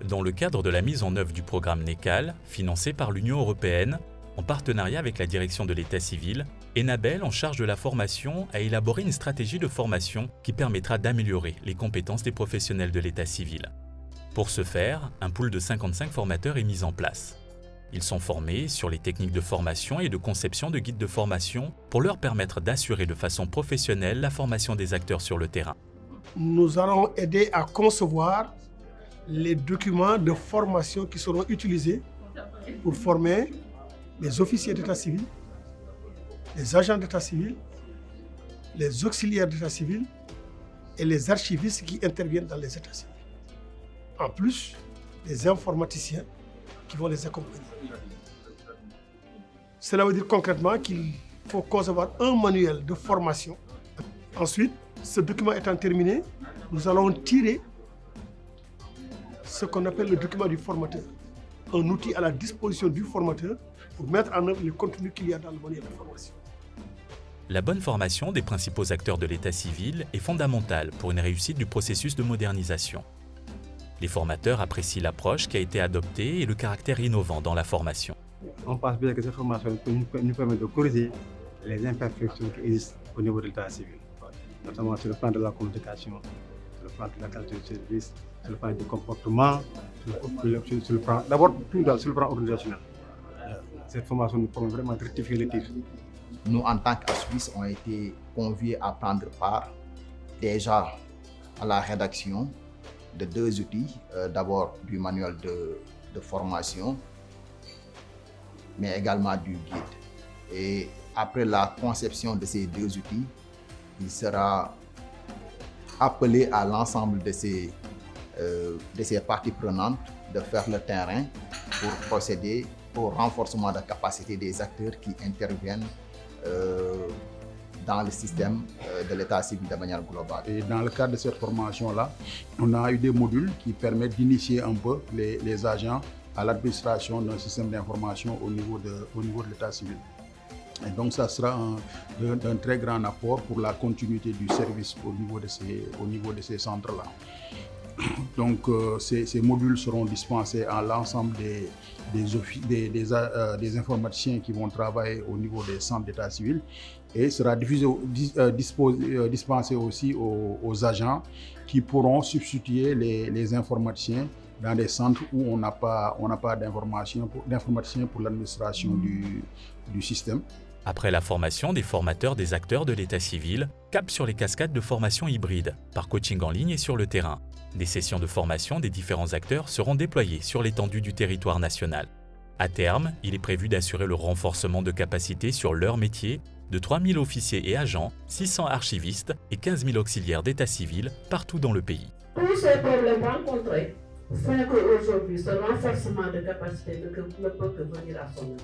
Dans le cadre de la mise en œuvre du programme NECAL, financé par l'Union européenne, en partenariat avec la direction de l'État civil, Enabel, en charge de la formation, a élaboré une stratégie de formation qui permettra d'améliorer les compétences des professionnels de l'État civil. Pour ce faire, un pool de 55 formateurs est mis en place. Ils sont formés sur les techniques de formation et de conception de guides de formation pour leur permettre d'assurer de façon professionnelle la formation des acteurs sur le terrain. Nous allons aider à concevoir les documents de formation qui seront utilisés pour former les officiers d'état civil, les agents d'état civil, les auxiliaires d'état civil et les archivistes qui interviennent dans les états civils. En plus, les informaticiens qui vont les accompagner. Cela veut dire concrètement qu'il faut concevoir un manuel de formation. Ensuite, ce document étant terminé, nous allons tirer ce qu'on appelle le document du formateur, un outil à la disposition du formateur pour mettre en œuvre les contenus qu'il y a dans le manuel de formation. La bonne formation des principaux acteurs de l'état civil est fondamentale pour une réussite du processus de modernisation. Les formateurs apprécient l'approche qui a été adoptée et le caractère innovant dans la formation. On pense bien que cette formation nous permet de corriger les imperfections qui existent au niveau de l'état civil, notamment sur le plan de la communication, sur le plan de la qualité du service, sur le plan du comportement, sur le plan, d'abord tout sur le plan organisationnel. Cette formation nous permet vraiment de rectifier les tirs. Nous, en tant qu'Asuisse, on a été conviés à prendre part déjà à la rédaction de deux outils, d'abord du manuel de formation, mais également du guide. Et après la conception de ces deux outils, il sera appelé à l'ensemble de ces parties prenantes de faire le terrain pour procéder au renforcement de la capacité des acteurs qui interviennent dans le système de l'état civil de manière globale. Et dans le cadre de cette formation-là, on a eu des modules qui permettent d'initier un peu les agents à l'administration d'un système d'information au niveau de l'état civil. Et donc ça sera d'un très grand apport pour la continuité du service au niveau de ces centres-là. Donc ces modules seront dispensés à l'ensemble des informaticiens qui vont travailler au niveau des centres d'état civil et sera dispensé aussi aux agents qui pourront substituer les informaticiens dans des centres où on n'a pas d'informaticiens pour l'administration du système. Après la formation des formateurs des acteurs de l'état civil, cap sur les cascades de formation hybride, par coaching en ligne et sur le terrain. Des sessions de formation des différents acteurs seront déployées sur l'étendue du territoire national. À terme, il est prévu d'assurer le renforcement de capacités sur leur métier de 3000 officiers et agents, 600 archivistes et 15 000 auxiliaires d'état civil partout dans le pays. Tous ces problèmes rencontrés font qu'aujourd'hui, ce renforcement de capacité ne peut que venir à son œuvre.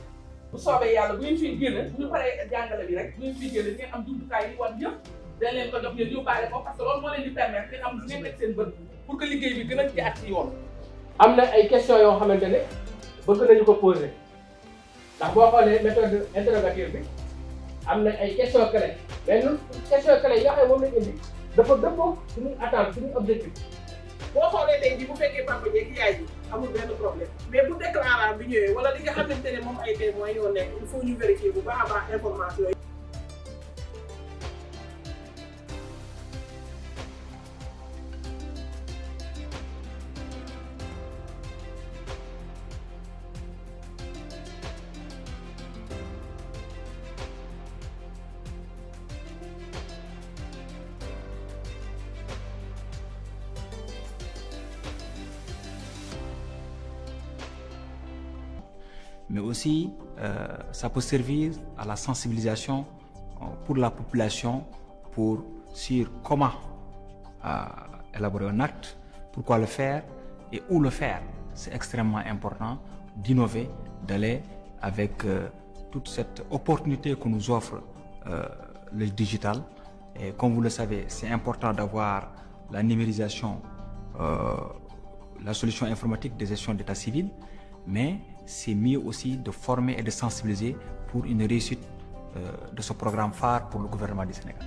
bu soobee yàlla bu ñu fiy génne bu ñu paree jàngale bi rek bu ñu fiy génne ngeen am jumtukaay yi war yëpp dañ leen ko jox ngeen yóbbaale ko parce que loolu moo leen di permettre ngeen am lu ngeen teg seen bët pour que liggéey bi gën a jaar ci yoon. am na ay questions yoo xamante ne bëgg nañu ko poser ndax boo xoolee méthode interrogative bi am na ay questions clés mais ñun questions clés yi nga xam ne moom lañ indi dafa dëppoo suñuy attente suñuy objectif. boo xoolee tey jii bu fekkee papa jeeg yaay ji amul benn problème mais bu déclarant bi ñëwee wala li nga xamante ne moom ay témoins ñoo nekk il faut ñu vérifier bu baax a baax information yi. Mais aussi ça peut servir à la sensibilisation pour la population sur comment élaborer un acte, pourquoi le faire et où le faire. C'est extrêmement important d'innover, d'aller avec toute cette opportunité que nous offre le digital. Et comme vous le savez, c'est important d'avoir la numérisation, la solution informatique de gestion d'état civil, mais c'est mieux aussi de former et de sensibiliser pour une réussite de ce programme phare pour le gouvernement du Sénégal.